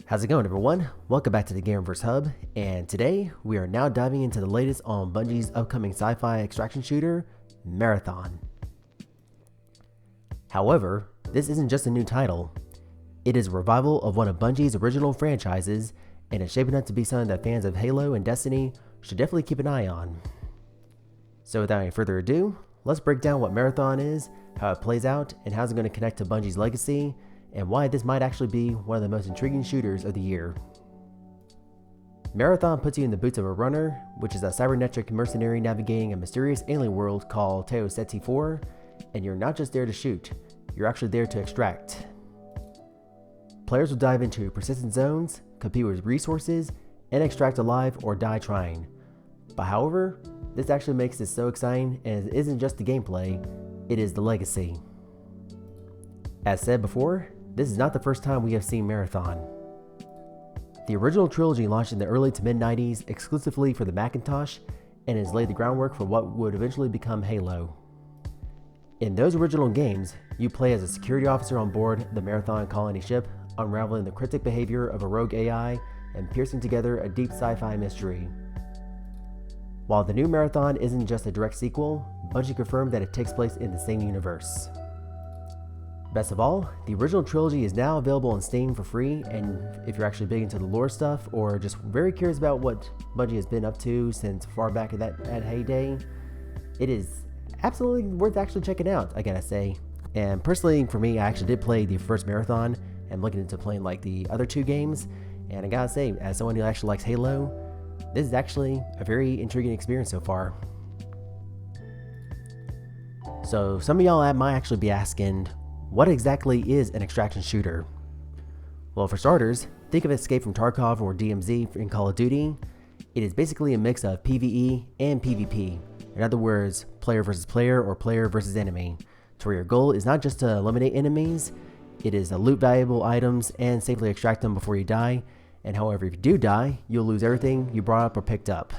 How's it going, everyone? Welcome back to the Gamerverse Hub, and today we are now diving into the latest on Bungie's upcoming sci-fi extraction shooter, Marathon. However, this isn't just a new title. It is a revival of one of Bungie's original franchises, and it's shaping up to be something that fans of Halo and Destiny should definitely keep an eye on. So without any further ado, let's break down what Marathon is, how it plays out, and how it's going to connect to Bungie's legacy, and why this might actually be one of the most intriguing shooters of the year. Marathon puts you in the boots of a runner, which is a cybernetic mercenary navigating a mysterious alien world called Teoseti 4, and you're not just there to shoot, you're actually there to extract. Players will dive into persistent zones, compete with resources, and extract alive or die trying. But however, this actually makes this so exciting, and it isn't just the gameplay, it is the legacy. As said before, this is not the first time we have seen Marathon. The original Trilogy launched in the early to mid-90s exclusively for the Macintosh and has laid the groundwork for what would eventually become Halo. In those original games, you play as a security officer on board the Marathon colony ship, unraveling the cryptic behavior of a rogue AI and piecing together a deep sci-fi mystery. While the new Marathon isn't just a direct sequel, Bungie confirmed that it takes place in the same universe. Best of all, the original Trilogy is now available on Steam for free, and if you're actually big into the lore stuff or just very curious about what Bungie has been up to since far back in that heyday, it is absolutely worth actually checking out, I gotta say. And personally, for me, I actually did play the first Marathon and looking into playing like the other two games, and I gotta say, as someone who actually likes Halo, this is actually a very intriguing experience so far. So some of y'all might actually be asking, what exactly is an extraction shooter? Well, for starters, think of Escape from Tarkov or DMZ in Call of Duty. It is basically a mix of PvE and PvP. In other words, player versus player or player versus enemy, to where your goal is not just to eliminate enemies, it is to loot valuable items and safely extract them before you die, and however, if you do die, you'll lose everything you brought up or picked up.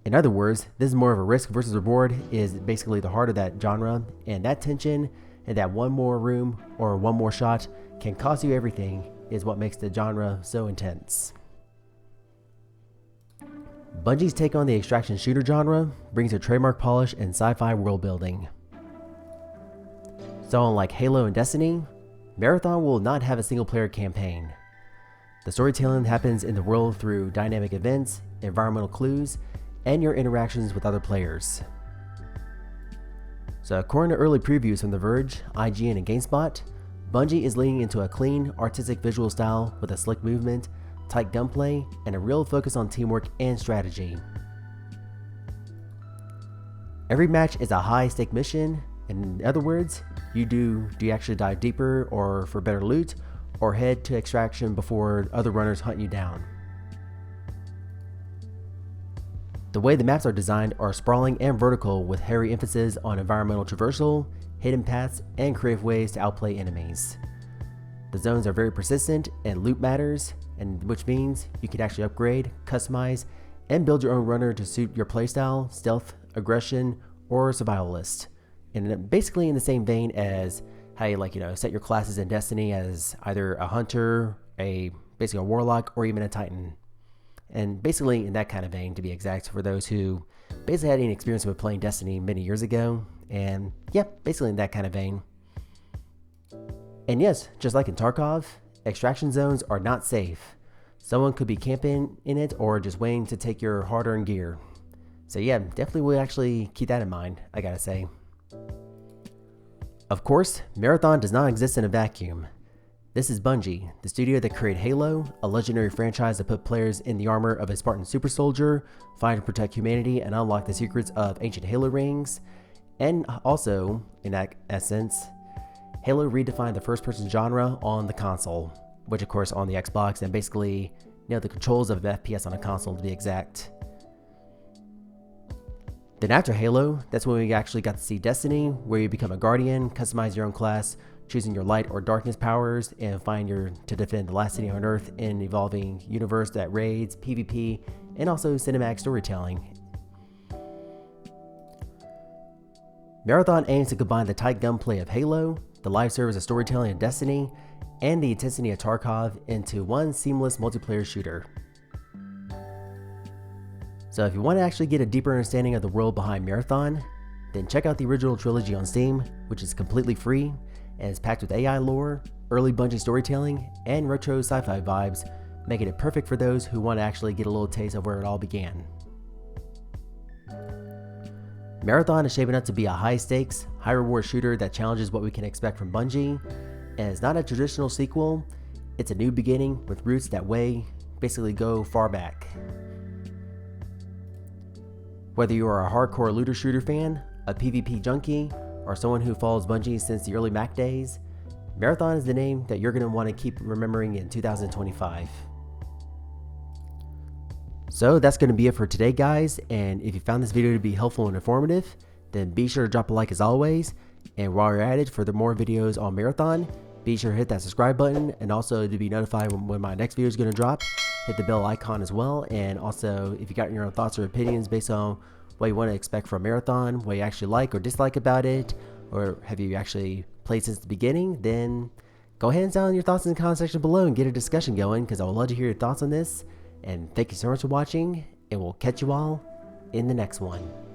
In other words, this is more of a risk versus reward is basically the heart of that genre, and that tension and that one more room or one more shot can cost you everything is what makes the genre so intense. Bungie's take on the extraction shooter genre brings a trademark polish and sci-fi world building. So unlike Halo and Destiny, Marathon will not have a single player campaign. The storytelling happens in the world through dynamic events, environmental clues, and your interactions with other players. So according to early previews from The Verge, IGN, and GameSpot, Bungie is leaning into a clean, artistic visual style with a slick movement, tight gunplay, and a real focus on teamwork and strategy. Every match is a high-stake mission, and in other words, do you actually dive deeper or for better loot, or head to extraction before other runners hunt you down. The way the maps are designed are sprawling and vertical with heavy emphasis on environmental traversal, hidden paths, and creative ways to outplay enemies. The zones are very persistent and loot matters, and which means you can actually upgrade, customize, and build your own runner to suit your playstyle, stealth, aggression, or survivalist. And basically in the same vein as how you set your classes in Destiny as either a hunter, basically a warlock, or even a titan. And basically in that kind of vein, to be exact, for those who basically had any experience with playing Destiny many years ago. And yeah, basically in that kind of vein. And yes, just like in Tarkov, extraction zones are not safe. Someone could be camping in it or just waiting to take your hard-earned gear. So yeah, definitely will actually keep that in mind, I gotta say. Of course, Marathon does not exist in a vacuum. This is Bungie, the studio that created Halo, a legendary franchise that put players in the armor of a Spartan super soldier, fight and protect humanity, and unlock the secrets of ancient Halo rings. And also, in that essence, Halo redefined the first-person genre on the console, which of course on the Xbox, and basically nailed the controls of FPS on a console to be exact. Then after Halo, that's when we actually got to see Destiny, where you become a guardian, customize your own class, choosing your light or darkness powers, and to defend the last city on Earth in an evolving universe that raids, PvP, and also cinematic storytelling. Marathon aims to combine the tight gunplay of Halo, the live service of storytelling in Destiny, and the intensity of Tarkov into one seamless multiplayer shooter. So if you want to actually get a deeper understanding of the world behind Marathon, then check out the original Trilogy on Steam, which is completely free and is packed with AI lore, early Bungie storytelling, and retro sci-fi vibes, making it perfect for those who want to actually get a little taste of where it all began. Marathon is shaping up to be a high-stakes, high-reward shooter that challenges what we can expect from Bungie, and it's not a traditional sequel, it's a new beginning with roots that basically go far back. Whether you are a hardcore looter shooter fan, a PvP junkie, or someone who follows Bungie since the early Mac days, Marathon is the name that you're going to want to keep remembering in 2025. So that's going to be it for today, guys, and if you found this video to be helpful and informative, then be sure to drop a like as always, and while you're at it, for the more videos on Marathon, be sure to hit that subscribe button, and also to be notified when my next video is going to drop, hit the bell icon as well. And also, if you got your own thoughts or opinions based on what you want to expect from Marathon, what you actually like or dislike about it, or have you actually played since the beginning, then go ahead and sound your thoughts in the comment section below and get a discussion going, because I would love to hear your thoughts on this. And thank you so much for watching, and we'll catch you all in the next one.